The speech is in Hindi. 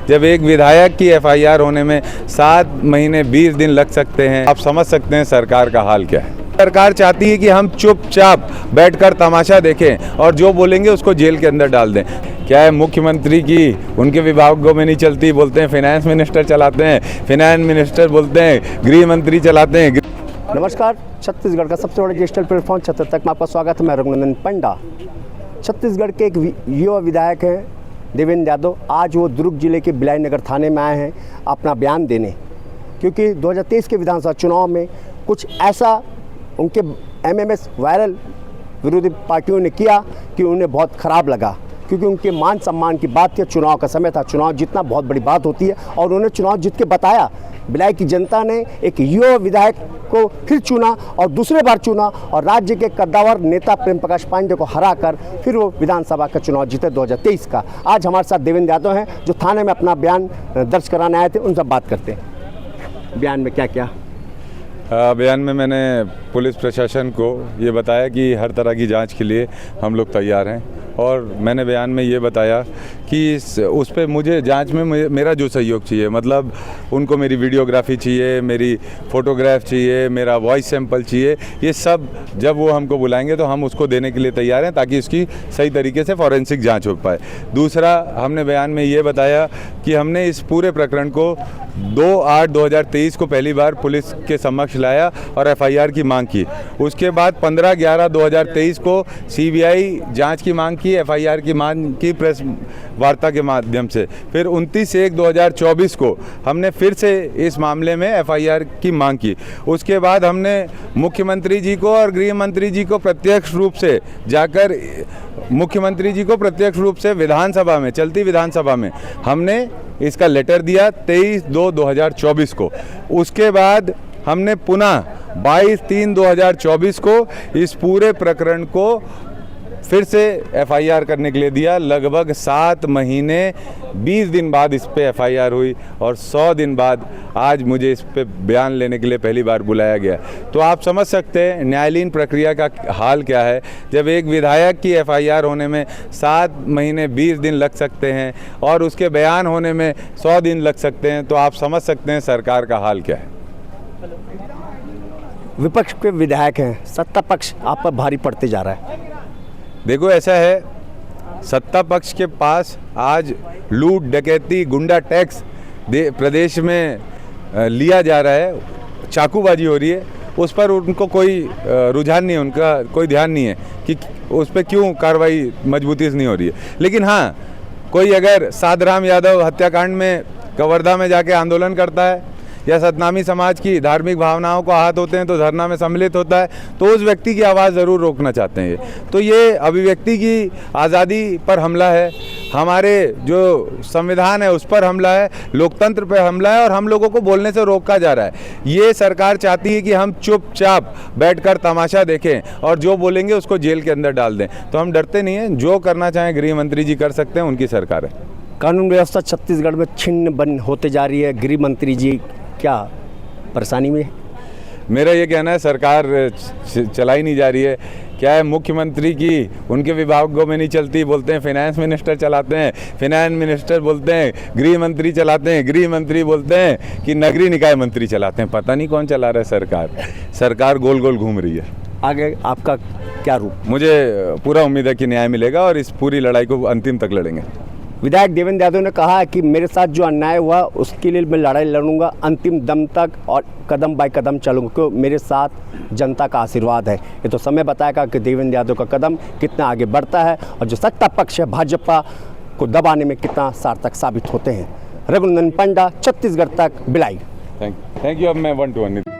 जब एक विधायक की एफआईआर होने में 7 महीने 20 दिन लग सकते हैं। आप समझ सकते हैं सरकार का हाल क्या है। सरकार चाहती है कि हम चुपचाप बैठकर तमाशा देखें और जो बोलेंगे उसको जेल के अंदर डाल दें। क्या है, मुख्यमंत्री की उनके विभागों में नहीं चलती, बोलते हैं फाइनेंस मिनिस्टर चलाते हैं, फाइनेंस मिनिस्टर बोलते हैं गृह मंत्री चलाते हैं। नमस्कार, छत्तीसगढ़ का सबसे बड़ा डिजिटल प्लेटफॉर्म छत्तर तक में आपका स्वागत है। मैं रघुनंदन पंडा। छत्तीसगढ़ के एक युवा विधायक हैं देवेंद्र यादव। आज वो दुर्ग जिले के बिलाई नगर थाने में आए हैं अपना बयान देने, क्योंकि 2023 के विधानसभा चुनाव में कुछ ऐसा उनके एमएमएस वायरल विरोधी पार्टियों ने किया कि उन्हें बहुत ख़राब लगा, क्योंकि उनके मान सम्मान की बात थी। चुनाव का समय था, चुनाव जीतना बहुत बड़ी बात होती है और उन्होंने चुनाव जीत के बताया। बिलाई की जनता ने एक युवा विधायक को फिर चुना और दूसरे बार चुना और राज्य के कद्दावर नेता प्रेम प्रकाश पांडे को हराकर फिर वो विधानसभा का चुनाव जीते 2023 का। आज हमारे साथ देवेंद्र यादव हैं जो थाने में अपना बयान दर्ज कराने आए थे। उनसे बात करते हैं। बयान में क्या क्या? बयान में मैंने पुलिस प्रशासन को ये बताया कि हर तरह की जांच के लिए हम लोग तैयार हैं, और मैंने बयान में ये बताया कि उस पर मुझे जांच में मेरा जो सहयोग चाहिए, मतलब उनको मेरी वीडियोग्राफी चाहिए, मेरी फ़ोटोग्राफ चाहिए, मेरा वॉइस सैंपल चाहिए, ये सब जब वो हमको बुलाएंगे तो हम उसको देने के लिए तैयार हैं, ताकि इसकी सही तरीके से फॉरेंसिक जांच हो पाए। दूसरा, हमने बयान में ये बताया कि हमने इस पूरे प्रकरण को 2/8/2023 को पहली बार पुलिस के समक्ष लाया और एफआईआर की मांग की। उसके बाद 15/11/2023 को सीबीआई जांच की मांग की, एफआईआर की मांग की प्रेस वार्ता के माध्यम से। फिर 29/1/2024 को हमने फिर से इस मामले में एफआईआर की मांग की। उसके बाद हमने मुख्यमंत्री जी को और गृह मंत्री जी को प्रत्यक्ष रूप से जाकर मुख्यमंत्री जी को प्रत्यक्ष रूप से विधानसभा में, चलती विधानसभा में हमने इसका लेटर दिया 23/2/2024 को। उसके बाद हमने पुनः 22/3/2024 को इस पूरे प्रकरण को फिर से एफआईआर करने के लिए दिया। लगभग 7 महीने 20 दिन बाद इस पे एफआईआर हुई और 100 दिन बाद आज मुझे इस पे बयान लेने के लिए पहली बार बुलाया गया। तो आप समझ सकते हैं न्यायालयीन प्रक्रिया का हाल क्या है। जब एक विधायक की एफआईआर होने में 7 महीने 20 दिन लग सकते हैं और उसके बयान होने में 100 दिन लग सकते हैं, तो आप समझ सकते हैं सरकार का हाल क्या है। विपक्ष के विधायक हैं, सत्ता पक्ष आप पर भारी पड़ते जा रहा है। देखो, ऐसा है, सत्ता पक्ष के पास आज लूट, डकैती, गुंडा टैक्स प्रदेश में लिया जा रहा है, चाकूबाजी हो रही है, उस पर उनको कोई रुझान नहीं है, उनका कोई ध्यान नहीं है कि उस पर क्यों कार्रवाई मजबूती से नहीं हो रही है। लेकिन हाँ, कोई अगर साधराम यादव हत्याकांड में कवर्धा में जाके आंदोलन करता है या सतनामी समाज की धार्मिक भावनाओं को आहत होते हैं तो धरना में सम्मिलित होता है, तो उस व्यक्ति की आवाज़ ज़रूर रोकना चाहते हैं। तो ये अभिव्यक्ति की आज़ादी पर हमला है, हमारे जो संविधान है उस पर हमला है, लोकतंत्र पर हमला है और हम लोगों को बोलने से रोका जा रहा है। ये सरकार चाहती है कि हम चुपचाप बैठकर तमाशा देखें और जो बोलेंगे उसको जेल के अंदर डाल दें। तो हम डरते नहीं हैं, जो करना चाहें गृह मंत्री जी कर सकते हैं, उनकी सरकार है। कानून व्यवस्था छत्तीसगढ़ में छिन्न बन होते जा रही है। गृह मंत्री जी क्या परेशानी में है? मेरा ये कहना है सरकार चलाई नहीं जा रही है। क्या है, मुख्यमंत्री की उनके विभागों में नहीं चलती, बोलते हैं फाइनेंस मिनिस्टर चलाते हैं, फाइनेंस मिनिस्टर बोलते हैं गृह मंत्री चलाते हैं, गृह मंत्री बोलते हैं कि नगरीय निकाय मंत्री चलाते हैं। पता नहीं कौन चला रहा है सरकार। सरकार गोल गोल घूम रही है। आगे आपका क्या रूप? मुझे पूरा उम्मीद है कि न्याय मिलेगा और इस पूरी लड़ाई को अंतिम तक लड़ेंगे। विधायक देवेंद्र यादव ने कहा है कि मेरे साथ जो अन्याय हुआ उसके लिए मैं लड़ाई लड़ूंगा अंतिम दम तक और कदम बाय कदम चलूंगा, क्योंकि मेरे साथ जनता का आशीर्वाद है। ये तो समय बताएगा कि देवेंद्र यादव का कदम कितना आगे बढ़ता है और जो सत्ता पक्ष है भाजपा को दबाने में कितना सार्थक साबित होते हैं। रघुनंदन पंडा, छत्तीसगढ़ तक, बिलाई। Thank you. अब मैं 1 to 1